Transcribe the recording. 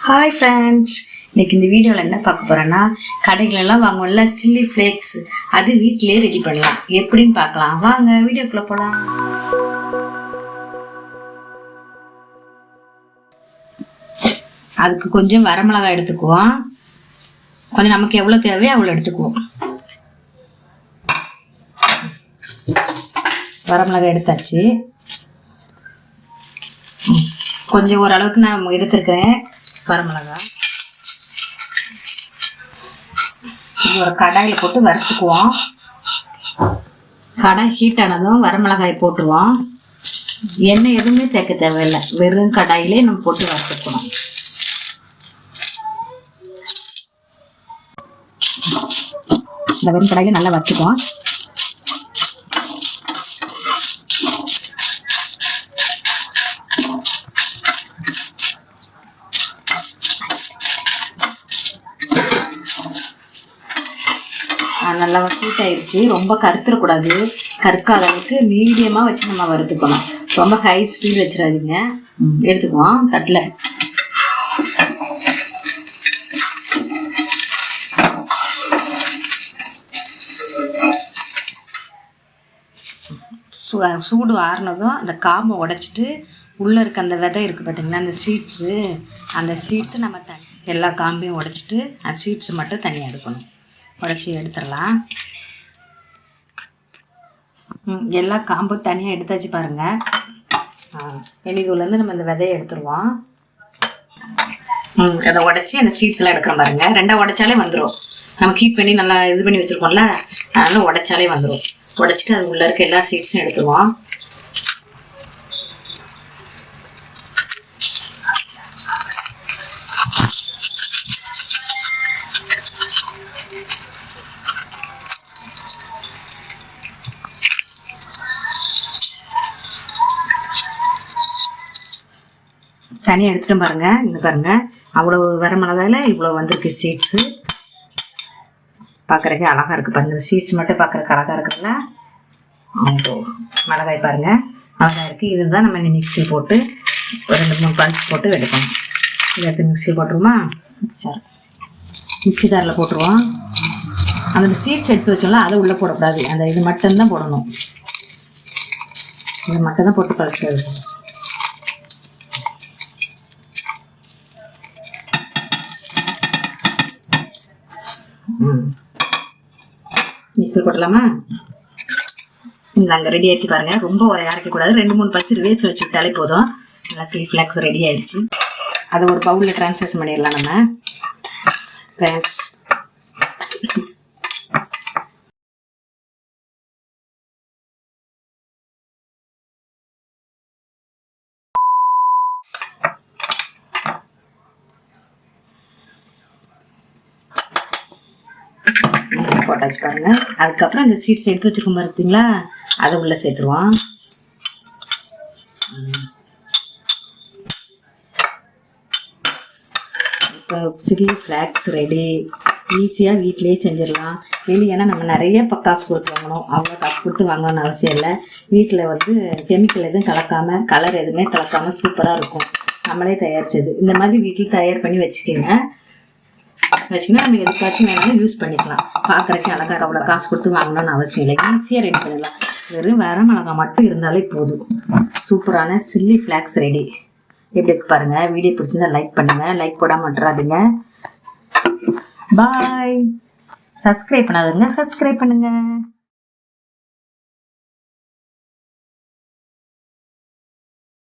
Hi friends, இன்னைக்கு இந்த வீடியோவில் என்ன பார்க்க போகிறேன்னா, கடைகளெல்லாம் வாங்குவோம்ல சில்லி ஃப்ளேக்ஸ், அது வீட்டிலே ரெடி பண்ணலாம். எப்படின்னு பார்க்கலாம் வாங்க, வீடியோக்குள்ளே போகலாம். அதுக்கு கொஞ்சம் வரமிளகாய் எடுத்துக்குவோம். கொஞ்சம் நமக்கு எவ்வளோ தேவையோ அவ்வளோ எடுத்துக்குவோம். வரமிளகாய் எடுத்தாச்சு. கொஞ்சம் ஓரளவுக்கு நான் எடுத்துருக்கிறேன் வரமிளகாய். ஒரு கடாயில் போட்டு வறுத்துக்குவோம். கடாய் ஹீட் ஆனதும் வரமிளகாய் போட்டுருவோம். எண்ணெய் எதுவுமே தேக்க தேவையில்லை, வெறும் கடாயிலே நம்ம போட்டு வறுத்துக்கணும். இந்த வெறும் கடாயில நல்லா வறுத்துக்குவோம். நல்லா ஹீட் ஆயிடுச்சு. ரொம்ப கருத்துடக்கூடாது, கருக்காத அளவுக்கு மீடியமாக வச்சு நம்ம வறுத்துக்கணும். ரொம்ப ஹை ஸ்பீட் வச்சிடாதீங்க. எடுத்துக்குவோம் தட்டில். சூடு ஆறுனதும் அந்த காம்பை உடைச்சிட்டு உள்ளே இருக்க அந்த விதை இருக்குது பார்த்தீங்களா, அந்த சீட்ஸு, அந்த சீட்ஸு நம்ம எல்லா காம்பையும் உடைச்சிட்டு அந்த சீட்ஸு மட்டும் தனியாக எடுக்கணும். உடச்சி எடுத்துடலாம். எல்லா காம்பும் தனியாக எடுத்தாச்சு பாருங்கள். வெளிதூர்லேருந்து நம்ம இந்த விதையை எடுத்துருவோம். அதை உடச்சி அந்த சீட்ஸ்லாம் எடுக்கிறோம் பாருங்கள். ரெண்டாக உடைச்சாலே வந்துடும். நம்ம ஹீட் பண்ணி நல்லா இது பண்ணி வச்சுருக்கோம்ல, அதனால உடைச்சாலே வந்துடும். உடச்சிட்டு அது உள்ளே இருக்க எல்லா சீட்ஸும் எடுத்துருவோம். தனியாக எடுத்துகிட்டு பாருங்கள். இங்கே பாருங்கள், அவ்வளோ வரமிளகாயில் இவ்வளோ வந்திருக்கு சீட்ஸு. பார்க்குறதுக்கு அழகாக இருக்குது பாருங்கள். இந்த சீட்ஸ் மட்டும் பார்க்குறதுக்கு அழகாக இருக்குதுல்ல. அவ்வளோ மிளகாய் பாருங்கள், அழகாக இருக்குது. இதுதான் நம்ம இந்த மிக்ஸி போட்டு ஒரு 2-3 பல்ஸ் போட்டு எடுக்கணும். இதை எடுத்து மிக்ஸி போட்டுருவோமா? சரி, மிக்ஸி தாரில் போட்டுருவோம். அந்த சீட்ஸ் எடுத்து வச்சோம்ல, அதை உள்ளே போடக்கூடாது. அந்த இது மட்டும்தான் போடணும். இது மட்டும் தான் போட்டு பல்ஸ் எடுக்கணும். மிக்ஸில் போட்டலாமா? நாங்கள் ரெடி ஆயிடுச்சு பாருங்கள். ரொம்ப ஒரு அரைக்கக்கூடாது. 2-3 பல்ஸ் வேஸ்ட் வச்சு விட்டாலே போதும். நல்லா சில்லி ஃப்ளேக்ஸ் ரெடி ஆயிடுச்சு. அதை ஒரு பவுலில் ட்ரான்ஸ்ஃபர் பண்ணிடலாம் நம்ம. போட்டாச்சு பாருங்க. அதுக்கப்புறம் அந்த சீட்ஸ் எடுத்து வச்சுக்கோங்க பார்த்தீங்களா, அதை உள்ளே சேர்த்துருவோம். இப்போ சில்லி ஃப்ளாக்ஸ் ரெடி. ஈஸியாக வீட்டிலேயே செஞ்சிடலாம். வெளியேன்னா நம்ம நிறைய காசு கொடுத்து வாங்கணும். அவ்வளோ காசு கொடுத்து வாங்கணும்னு அவசியம் இல்லை. வீட்டில் வந்து கெமிக்கல் எதுவும் கலக்காமல், கலர் எதுவுமே கலக்காமல் சூப்பராக இருக்கும். நம்மளே தயாரிச்சது. இந்த மாதிரி வீட்டில் தயார் பண்ணி வச்சுக்கோங்க. வச்சிங்கன்னா நம்ம எதுக்காச்சும் வேணாலும் யூஸ் பண்ணிக்கலாம். பார்க்குறக்கு அழகாக அவ்வளோ காசு கொடுத்து வாங்கணும்னு அவசியம் இல்லை. ஈஸியாக ரெடி பண்ணலாம். வெறும் வரமிளகாய் மட்டும் இருந்தாலே போதும். சூப்பரான சில்லி ஃப்ளாக்ஸ் ரெடி. எப்படி இருக்கு பாருங்கள். வீடியோ பிடிச்சிருந்தா லைக் பண்ணுங்கள். லைக் போடாமல் விட்டுறாதீங்க. பாய். சப்ஸ்கிரைப் பண்ணாதுங்க, சப்ஸ்கிரைப் பண்ணுங்கள்.